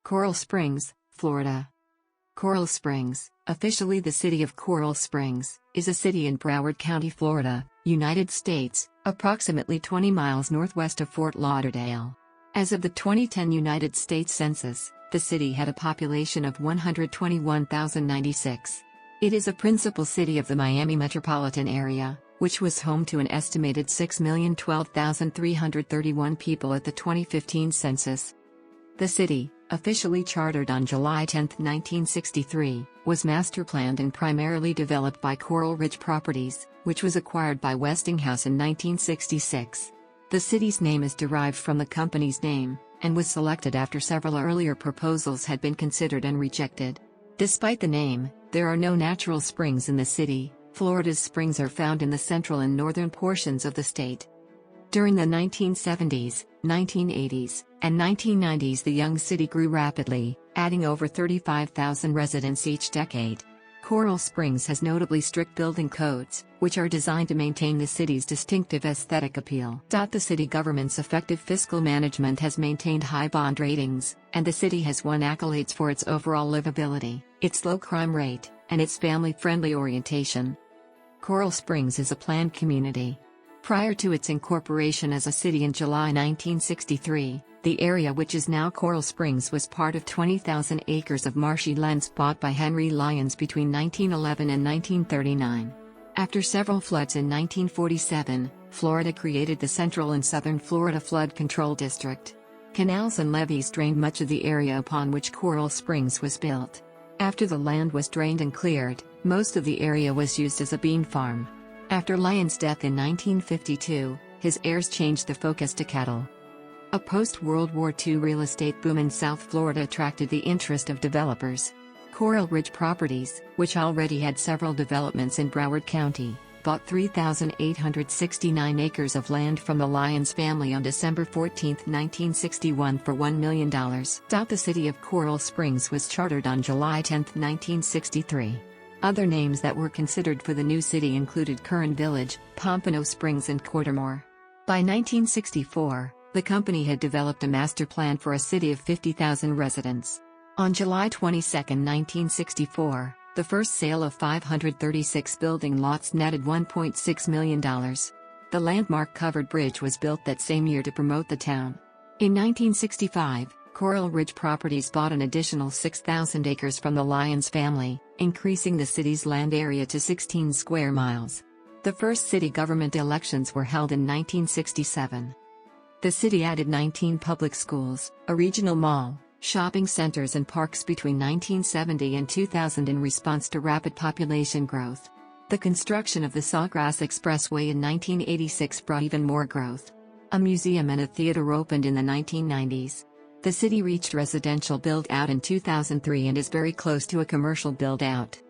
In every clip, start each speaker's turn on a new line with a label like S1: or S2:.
S1: Coral Springs, Florida. Coral Springs, officially the city of Coral Springs, is a city in Broward County, Florida, United States, approximately 20 miles northwest of Fort Lauderdale. As of the 2010 United States Census, the city had a population of 121,096. It is a principal city of the Miami metropolitan area, which was home to an estimated 6,012,331 people at the 2015 census. The city, officially chartered on July 10, 1963, was master-planned and primarily developed by Coral Ridge Properties, which was acquired by Westinghouse in 1966. The city's name is derived from the company's name, and was selected after several earlier proposals had been considered and rejected. Despite the name, there are no natural springs in the city. Florida's springs are found in the central and northern portions of the state. During the 1970s, 1980s, and 1990s, the young city grew rapidly, adding over 35,000 residents each decade. Coral Springs has notably strict building codes, which are designed to maintain the city's distinctive aesthetic appeal. The city government's effective fiscal management has maintained high bond ratings, and the city has won accolades for its overall livability, its low crime rate, and its family-friendly orientation. Coral Springs is a planned community. Prior to its incorporation as a city in July 1963, the area which is now Coral Springs was part of 20,000 acres of marshy lands bought by Henry Lyons between 1911 and 1939. After several floods in 1947, Florida created the Central and Southern Florida Flood Control District. Canals and levees drained much of the area upon which Coral Springs was built. After the land was drained and cleared, most of the area was used as a bean farm. After Lyons' death in 1952, his heirs changed the focus to cattle. A post-World War II real estate boom in South Florida attracted the interest of developers. Coral Ridge Properties, which already had several developments in Broward County, bought 3,869 acres of land from the Lyons family on December 14, 1961 for $1 million. The city of Coral Springs was chartered on July 10, 1963. Other names that were considered for the new city included Curran Village, Pompano Springs and Quartermore. By 1964, the company had developed a master plan for a city of 50,000 residents. On July 22, 1964, the first sale of 536 building lots netted $1.6 million. The landmark covered bridge was built that same year to promote the town. In 1965, Coral Ridge Properties bought an additional 6,000 acres from the Lyons family, increasing the city's land area to 16 square miles. The first city government elections were held in 1967. The city added 19 public schools, a regional mall, shopping centers and parks between 1970 and 2000 in response to rapid population growth. The construction of the Sawgrass Expressway in 1986 brought even more growth. A museum and a theater opened in the 1990s. The city reached residential build-out in 2003 and is very close to a commercial build-out.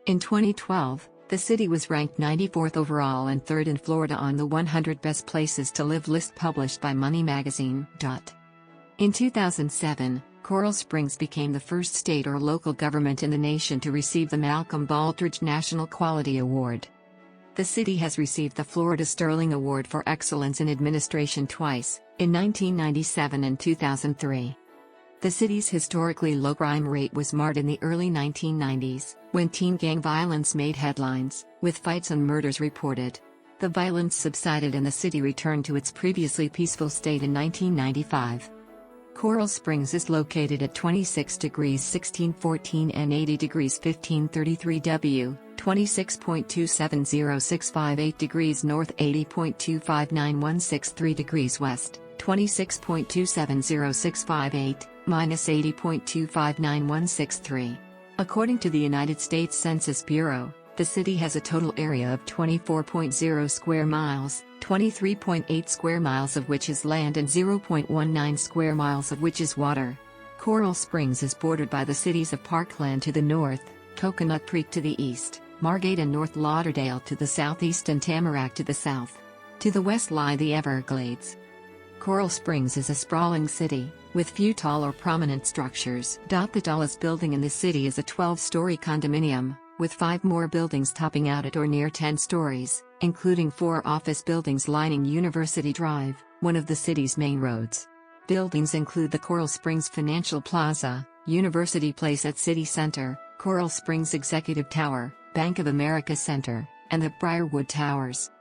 S1: In 2012, the city was ranked 94th overall and 3rd in Florida on the 100 Best Places to Live list published by Money Magazine. In 2007, Coral Springs became the first state or local government in the nation to receive the Malcolm Baldrige National Quality Award. The city has received the Florida Sterling Award for Excellence in Administration twice, in 1997 and 2003. The city's historically low crime rate was marred in the early 1990s, when teen gang violence made headlines, with fights and murders reported. The violence subsided and the city returned to its previously peaceful state in 1995. Coral Springs is located at 26 degrees 1614 and 80 degrees 1533 W, 26.270658 degrees north, 80.259163 degrees west, 26.270658, minus 80.259163. According to the United States Census Bureau, the city has a total area of 24.0 square miles, 23.8 square miles of which is land and 0.19 square miles of which is water. Coral Springs is bordered by the cities of Parkland to the north, Coconut Creek to the east, Margate and North Lauderdale to the southeast and Tamarack to the south. To the west lie the Everglades. Coral Springs is a sprawling city, with few tall or prominent structures. The tallest building in the city is a 12-story condominium, with 5 more buildings topping out at or near 10 stories, including 4 office buildings lining University Drive, one of the city's main roads. Buildings include the Coral Springs Financial Plaza, University Place at City Center, Coral Springs Executive Tower, Bank of America Center, and the Briarwood Towers.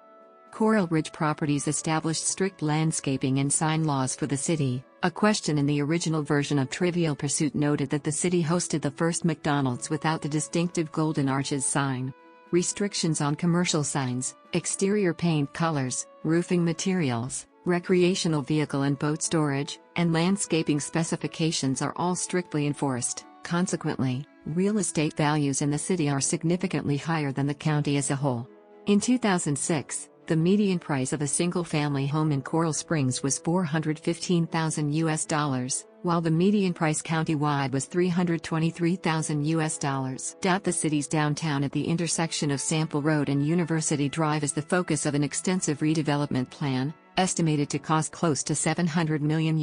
S1: Coral Ridge Properties established strict landscaping and sign laws for the city. A question in the original version of Trivial Pursuit noted that the city hosted the first McDonald's without the distinctive Golden Arches sign. Restrictions on commercial signs, exterior paint colors, roofing materials, recreational vehicle and boat storage, and landscaping specifications are all strictly enforced. Consequently, real estate values in the city are significantly higher than the county as a whole. In 2006, the median price of a single-family home in Coral Springs was $415,000, while the median price countywide was $323,000. The city's downtown at the intersection of Sample Road and University Drive is the focus of an extensive redevelopment plan, estimated to cost close to $700 million.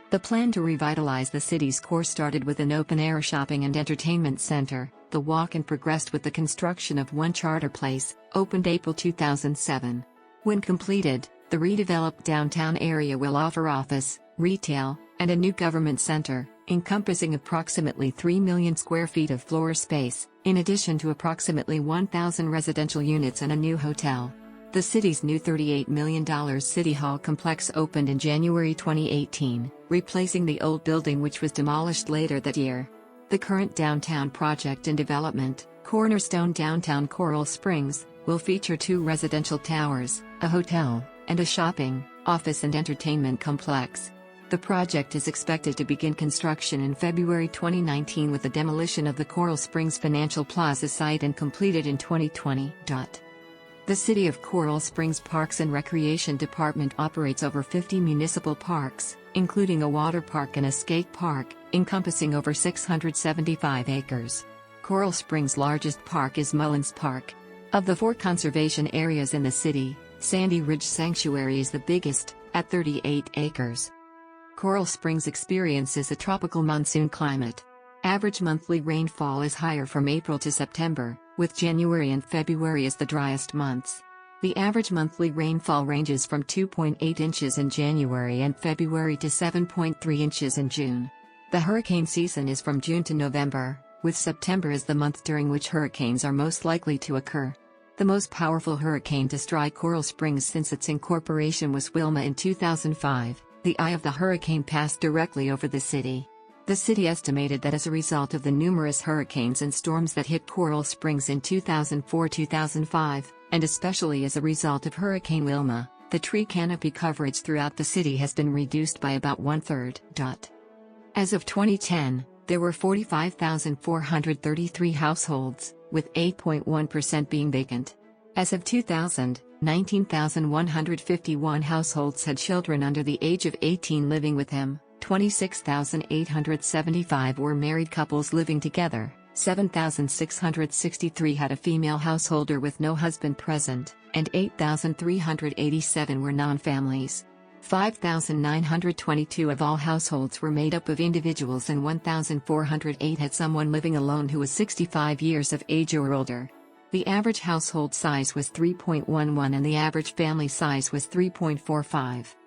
S1: The plan to revitalize the city's core started with an open-air shopping and entertainment center, The Walk, and progressed with the construction of One Charter Place, opened April 2007. When completed, the redeveloped downtown area will offer office, retail, and a new government center, encompassing approximately 3 million square feet of floor space, in addition to approximately 1,000 residential units and a new hotel. The city's new $38 million City Hall complex opened in January 2018, replacing the old building which was demolished later that year. The current downtown project in development, Cornerstone Downtown Coral Springs, will feature 2 residential towers, a hotel, and a shopping, office and entertainment complex. The project is expected to begin construction in February 2019 with the demolition of the Coral Springs Financial Plaza site and completed in 2020. The City of Coral Springs Parks and Recreation Department operates over 50 municipal parks, including a water park and a skate park, encompassing over 675 acres. Coral Springs' largest park is Mullins Park. Of the 4 conservation areas in the city, Sandy Ridge Sanctuary is the biggest, at 38 acres. Coral Springs experiences a tropical monsoon climate. Average monthly rainfall is higher from April to September, with January and February as the driest months. The average monthly rainfall ranges from 2.8 inches in January and February to 7.3 inches in June. The hurricane season is from June to November, with September as the month during which hurricanes are most likely to occur. The most powerful hurricane to strike Coral Springs since its incorporation was Wilma in 2005. The eye of the hurricane passed directly over the city. The city estimated that as a result of the numerous hurricanes and storms that hit Coral Springs in 2004-2005, and especially as a result of Hurricane Wilma, the tree canopy coverage throughout the city has been reduced by about 1/3. As of 2010, there were 45,433 households, with 8.1% being vacant. As of 2000, 19,151 households had children under the age of 18 living with them. 26,875 were married couples living together, 7,663 had a female householder with no husband present, and 8,387 were non-families. 5,922 of all households were made up of individuals and 1,408 had someone living alone who was 65 years of age or older. The average household size was 3.11 and the average family size was 3.45.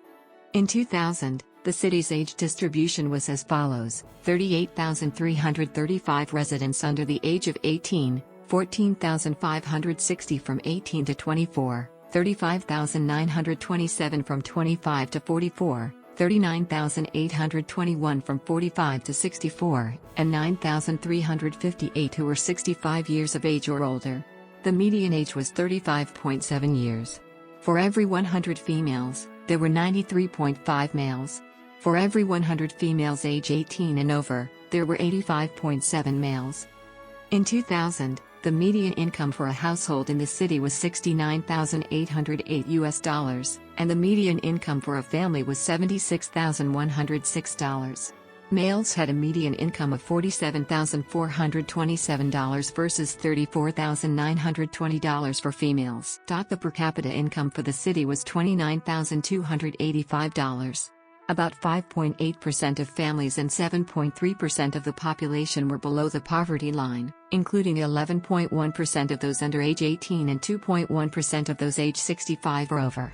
S1: In 2000, the city's age distribution was as follows: 38,335 residents under the age of 18, 14,560 from 18 to 24, 35,927 from 25 to 44, 39,821 from 45 to 64, and 9,358 who were 65 years of age or older. The median age was 35.7 years. For every 100 females, there were 93.5 males. For every 100 females age 18 and over, there were 85.7 males. In 2000, the median income for a household in the city was $69,808, and the median income for a family was $76,106. Males had a median income of $47,427 versus $34,920 for females. The per capita income for the city was $29,285. About 5.8% of families and 7.3% of the population were below the poverty line, including 11.1% of those under age 18 and 2.1% of those age 65 or over.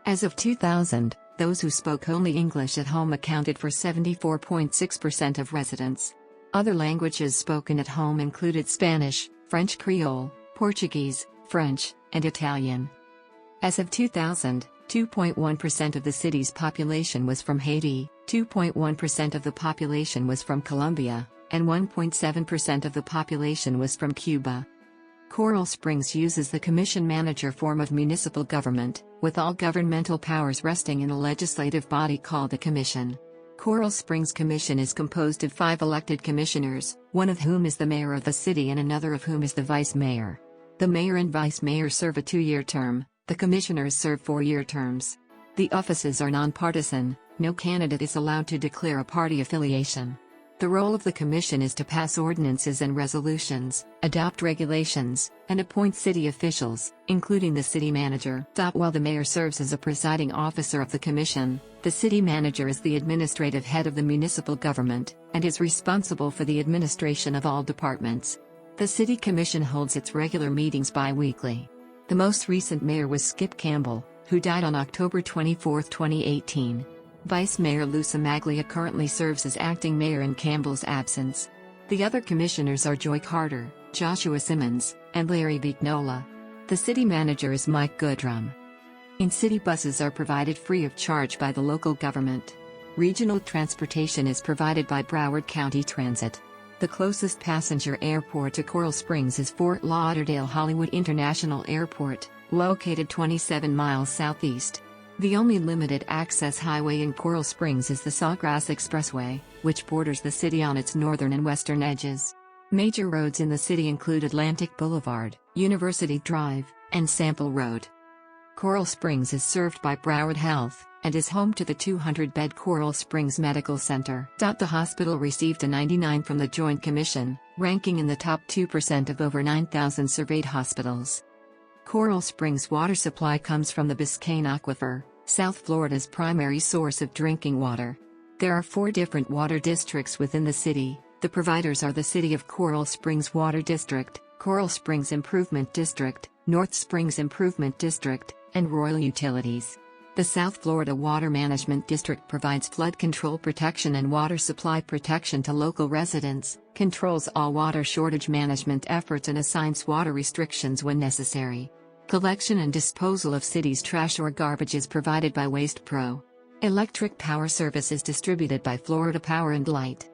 S1: As of 2000, Those who spoke only English at home accounted for 74.6% of residents. Other languages spoken at home included Spanish, French Creole, Portuguese, French, and Italian. As of 2000, 2.1% of the city's population was from Haiti, 2.1% of the population was from Colombia, and 1.7% of the population was from Cuba. Coral Springs uses the commission-manager form of municipal government, with all governmental powers resting in a legislative body called the Commission. Coral Springs Commission is composed of 5 elected commissioners, one of whom is the mayor of the city and another of whom is the vice mayor. The mayor and vice mayor serve a 2-year term, the commissioners serve 4-year terms. The offices are nonpartisan, no candidate is allowed to declare a party affiliation. The role of the commission is to pass ordinances and resolutions, adopt regulations, and appoint city officials, including the city manager. While the mayor serves as a presiding officer of the commission, the city manager is the administrative head of the municipal government, and is responsible for the administration of all departments. The city commission holds its regular meetings bi-weekly. The most recent mayor was Skip Campbell, who died on October 24, 2018. Vice Mayor Lou Maglia currently serves as acting mayor in Campbell's absence. The other commissioners are Joy Carter, Joshua Simmons, and Larry Vignola. The city manager is Mike Goodrum. In-city buses are provided free of charge by the local government. Regional transportation is provided by Broward County Transit. The closest passenger airport to Coral Springs is Fort Lauderdale Hollywood International Airport, located 27 miles southeast. The only limited-access highway in Coral Springs is the Sawgrass Expressway, which borders the city on its northern and western edges. Major roads in the city include Atlantic Boulevard, University Drive, and Sample Road. Coral Springs is served by Broward Health, and is home to the 200-bed Coral Springs Medical Center. The hospital received a 99 from the Joint Commission, ranking in the top 2% of over 9,000 surveyed hospitals. Coral Springs water supply comes from the Biscayne Aquifer, South Florida's primary source of drinking water. There are 4 different water districts within the city. The providers are the City of Coral Springs Water District, Coral Springs Improvement District, North Springs Improvement District, and Royal Utilities. The South Florida Water Management District provides flood control protection and water supply protection to local residents, controls all water shortage management efforts and assigns water restrictions when necessary. Collection and disposal of city's trash or garbage is provided by Waste Pro. Electric power service is distributed by Florida Power and Light.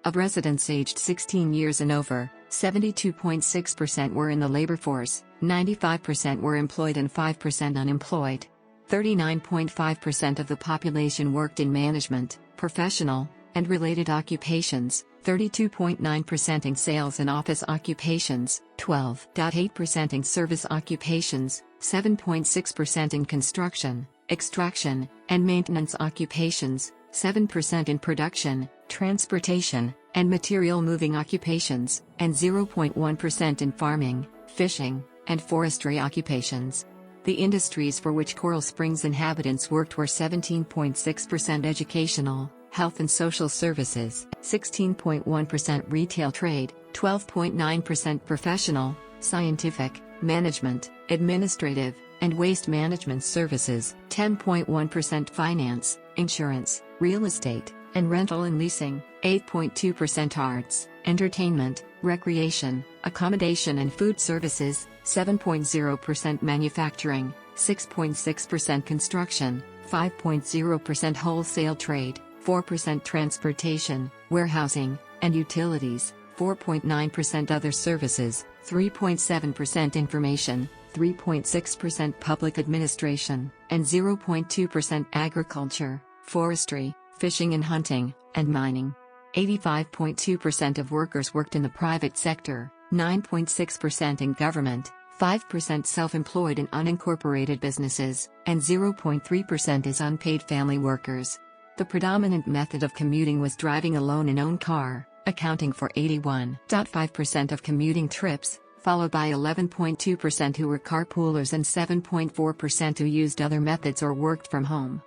S1: Of residents aged 16 years and over, 72.6% were in the labor force, 95% were employed and 5% unemployed. 39.5% of the population worked in management, professional, and related occupations, 32.9% in sales and office occupations, 12.8% in service occupations, 7.6% in construction, extraction, and maintenance occupations, 7% in production, transportation, and material moving occupations, and 0.1% in farming, fishing, and forestry occupations. The industries for which Coral Springs inhabitants worked were 17.6% educational, health and social services, 16.1% retail trade, 12.9% professional, scientific, management, administrative, and waste management services, 10.1% finance, insurance, real estate, and rental and leasing, 8.2% arts, entertainment, recreation, accommodation and food services, 7.0% manufacturing, 6.6% construction, 5.0% wholesale trade, 4% transportation, warehousing, and utilities, 4.9% other services, 3.7% information, 3.6% public administration, and 0.2% agriculture, forestry, fishing and hunting, and mining. 85.2% of workers worked in the private sector, 9.6% in government, 5% self-employed and unincorporated businesses, and 0.3% is unpaid family workers. The predominant method of commuting was driving alone in own car, accounting for 81.5% of commuting trips, followed by 11.2% who were carpoolers and 7.4% who used other methods or worked from home.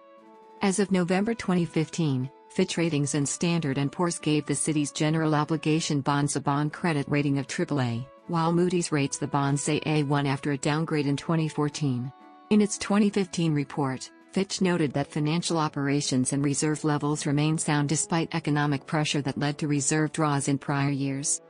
S1: As of November 2015, Fitch Ratings and Standard & Poor's gave the city's general obligation bonds a bond credit rating of AAA, while Moody's rates the bonds AA1 after a downgrade in 2014. In its 2015 report, Fitch noted that financial operations and reserve levels remain sound despite economic pressure that led to reserve draws in prior years.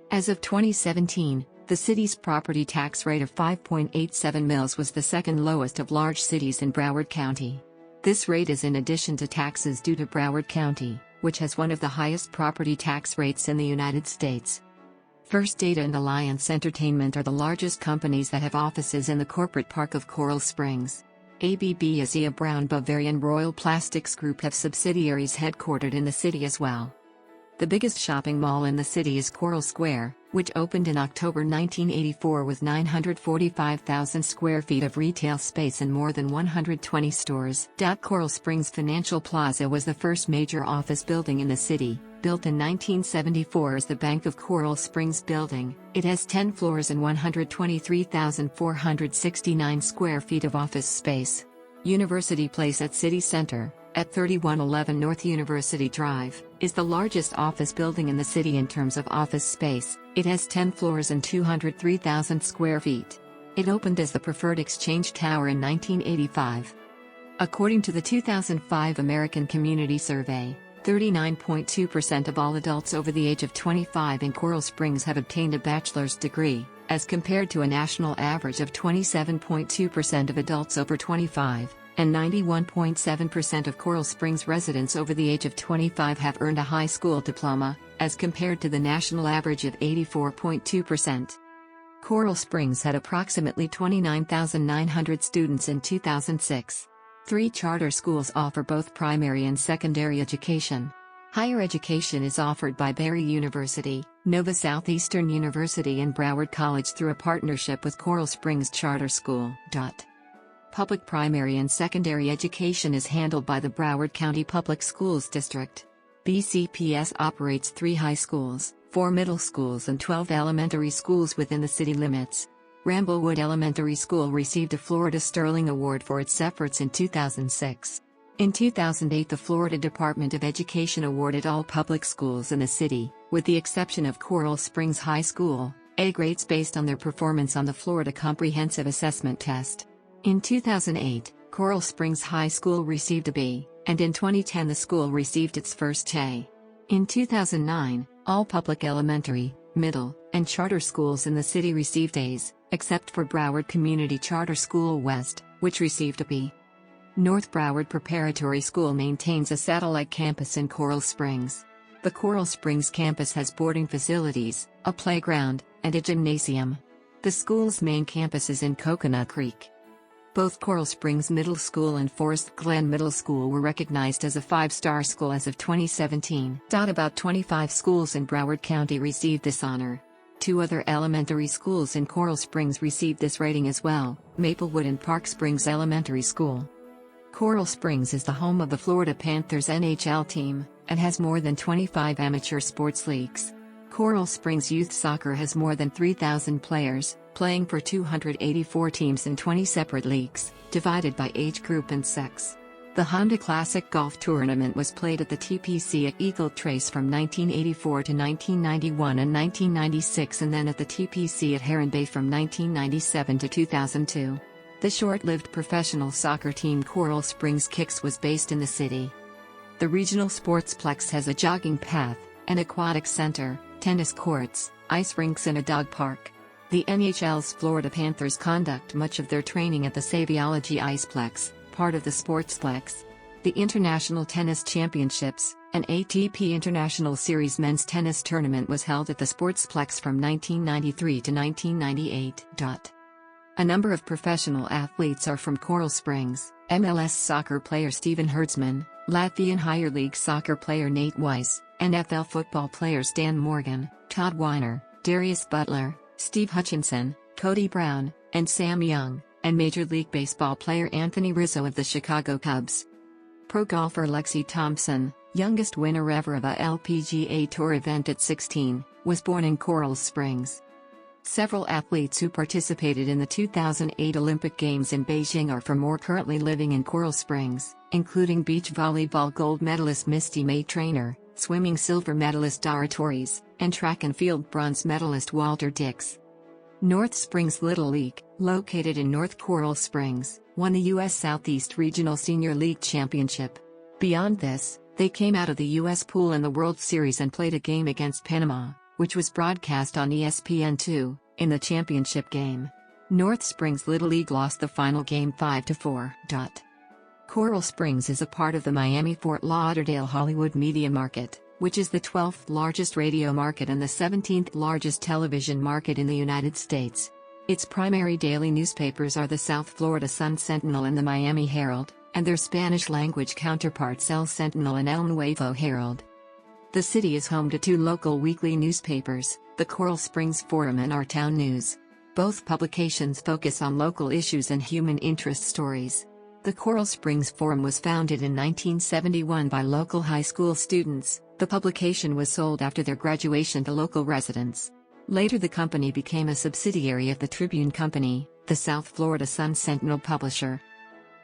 S1: As of 2017, the city's property tax rate of 5.87 mils was the second lowest of large cities in Broward County. This rate is in addition to taxes due to Broward County, which has one of the highest property tax rates in the United States. First Data and Alliance Entertainment are the largest companies that have offices in the corporate park of Coral Springs. ABB Asia Brown Bavarian Royal Plastics Group have subsidiaries headquartered in the city as well. The biggest shopping mall in the city is Coral Square, which opened in October 1984 with 945,000 square feet of retail space and more than 120 stores. Coral Springs Financial Plaza was the first major office building in the city, built in 1974 as the Bank of Coral Springs building. It has 10 floors and 123,469 square feet of office space. University Place at City Center, at 3111 North University Drive, is the largest office building in the city in terms of office space. It has 10 floors and 203,000 square feet. It opened as the Preferred Exchange Tower in 1985. According to the 2005 American Community Survey, 39.2% of all adults over the age of 25 in Coral Springs have obtained a bachelor's degree, as compared to a national average of 27.2% of adults over 25. And 91.7% of Coral Springs residents over the age of 25 have earned a high school diploma, as compared to the national average of 84.2%. Coral Springs had approximately 29,900 students in 2006. 3 charter schools offer both primary and secondary education. Higher education is offered by Barry University, Nova Southeastern University and Broward College through a partnership with Coral Springs Charter School. Public primary and secondary education is handled by the Broward County Public Schools District. BCPS operates 3 high schools, 4 middle schools and 12 elementary schools within the city limits. Ramblewood Elementary School received a Florida Sterling Award for its efforts in 2006. In 2008, the Florida Department of Education awarded all public schools in the city, with the exception of Coral Springs High School, A grades based on their performance on the Florida Comprehensive Assessment Test. In 2008, Coral Springs High School received a B, and in 2010 the school received its first A. In 2009, all public elementary, middle, and charter schools in the city received A's, except for Broward Community Charter School West, which received a B. North Broward Preparatory School maintains a satellite campus in Coral Springs. The Coral Springs campus has boarding facilities, a playground, and a gymnasium. The school's main campus is in Coconut Creek. Both Coral Springs Middle School and Forest Glen Middle School were recognized as a 5-star school as of 2017. About 25 schools in Broward County received this honor. 2 other elementary schools in Coral Springs received this rating as well, Maplewood and Park Springs Elementary School. Coral Springs is the home of the Florida Panthers NHL team, and has more than 25 amateur sports leagues. Coral Springs Youth Soccer has more than 3,000 players, playing for 284 teams in 20 separate leagues, divided by age group and sex. The Honda Classic Golf Tournament was played at the TPC at Eagle Trace from 1984 to 1991 and 1996 and then at the TPC at Heron Bay from 1997 to 2002. The short-lived professional soccer team Coral Springs Kicks was based in the city. The regional sportsplex has a jogging path, an aquatic center, tennis courts, ice rinks and a dog park. The NHL's Florida Panthers conduct much of their training at the Saviology Iceplex, part of the Sportsplex. The International Tennis Championships, an ATP International Series men's tennis tournament was held at the Sportsplex from 1993 to 1998. A number of professional athletes are from Coral Springs: MLS soccer player Steven Hertzman, Latvian Higher League soccer player Nate Weiss, NFL football players Dan Morgan, Todd Weiner, Darius Butler, Steve Hutchinson, Cody Brown, and Sam Young, and Major League Baseball player Anthony Rizzo of the Chicago Cubs. Pro golfer Lexi Thompson, youngest winner ever of a LPGA Tour event at 16, was born in Coral Springs. Several athletes who participated in the 2008 Olympic Games in Beijing are from or currently living in Coral Springs, including beach volleyball gold medalist Misty May Traynor, swimming silver medalist Dara Torres, and track and field bronze medalist Walter Dix. North Springs Little League, located in North Coral Springs, won the U.S. Southeast Regional Senior League Championship. Beyond this, they came out of the U.S. pool in the World Series and played a game against Panama, which was broadcast on ESPN2, in the championship game. North Springs Little League lost the final game 5-4. Coral Springs is a part of the Miami-Fort Lauderdale Hollywood media market, which is the 12th largest radio market and the 17th largest television market in the United States. Its primary daily newspapers are the South Florida Sun-Sentinel and the Miami Herald, and their Spanish-language counterparts El Sentinel and El Nuevo Herald. The city is home to two local weekly newspapers, the Coral Springs Forum and Our Town News. Both publications focus on local issues and human interest stories. The Coral Springs Forum was founded in 1971 by local high school students. The publication was sold after their graduation to local residents. Later the company became a subsidiary of the Tribune Company, the South Florida Sun-Sentinel publisher.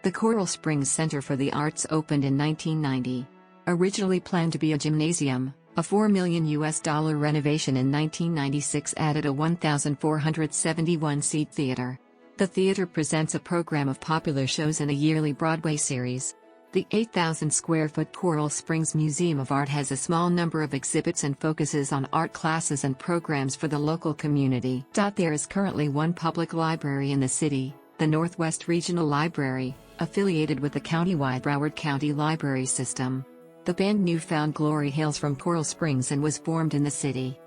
S1: The Coral Springs Center for the Arts opened in 1990. Originally planned to be a gymnasium, a $4 million renovation in 1996 added a 1,471-seat theater. The theater presents a program of popular shows and a yearly Broadway series. The 8,000-square-foot Coral Springs Museum of Art has a small number of exhibits and focuses on art classes and programs for the local community. There is currently one public library in the city, the Northwest Regional Library, affiliated with the countywide Broward County library system. The band New Found Glory hails from Coral Springs and was formed in the city.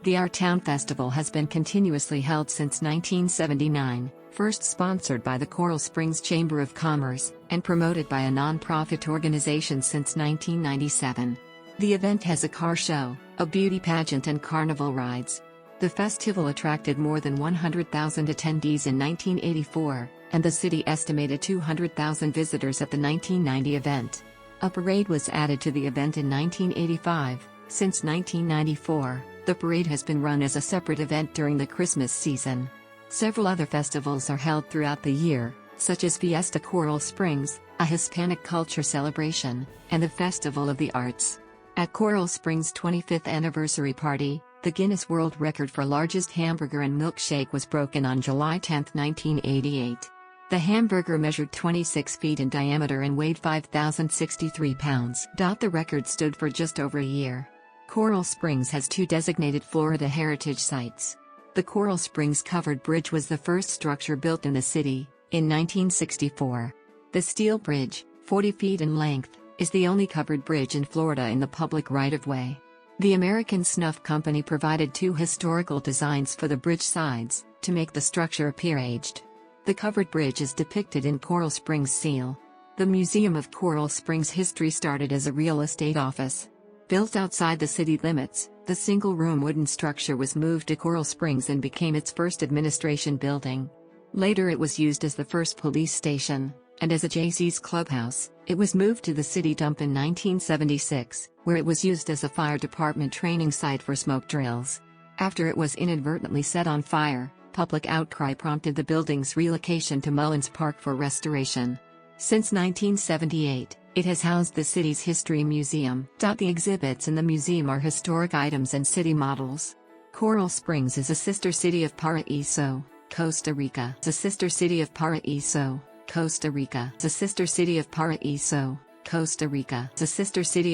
S1: The Our Town Festival has been continuously held since 1979, first sponsored by the Coral Springs Chamber of Commerce, and promoted by a non-profit organization since 1997. The event has a car show, a beauty pageant and carnival rides. The festival attracted more than 100,000 attendees in 1984, and the city estimated 200,000 visitors at the 1990 event. A parade was added to the event in 1985. Since 1994, the parade has been run as a separate event during the Christmas season. Several other festivals are held throughout the year, such as Fiesta Coral Springs, a Hispanic culture celebration, and the Festival of the Arts. At Coral Springs' 25th anniversary party, the Guinness World Record for largest hamburger and milkshake was broken on July 10, 1988. The hamburger measured 26 feet in diameter and weighed 5,063 pounds. The record stood for just over a year. Coral Springs has two designated Florida heritage sites. The Coral Springs Covered Bridge was the first structure built in the city, in 1964. The steel bridge, 40 feet in length, is the only covered bridge in Florida in the public right-of-way. The American Snuff Company provided two historical designs for the bridge sides, to make the structure appear aged. The covered bridge is depicted in Coral Springs seal. The Museum of Coral Springs history started as a real estate office. Built outside the city limits, the single-room wooden structure was moved to Coral Springs and became its first administration building. Later it was used as the first police station, and as a Jaycees clubhouse. It was moved to the city dump in 1976, where it was used as a fire department training site for smoke drills. After it was inadvertently set on fire, public outcry prompted the building's relocation to Mullins Park for restoration. Since 1978, it has housed the city's History Museum. The exhibits in the museum are historic items and city models. Coral Springs is a sister city of Paraíso, Costa Rica. It's a sister city of Paraíso, Costa Rica. It's a sister city of Paraíso, Costa Rica. It's a sister city of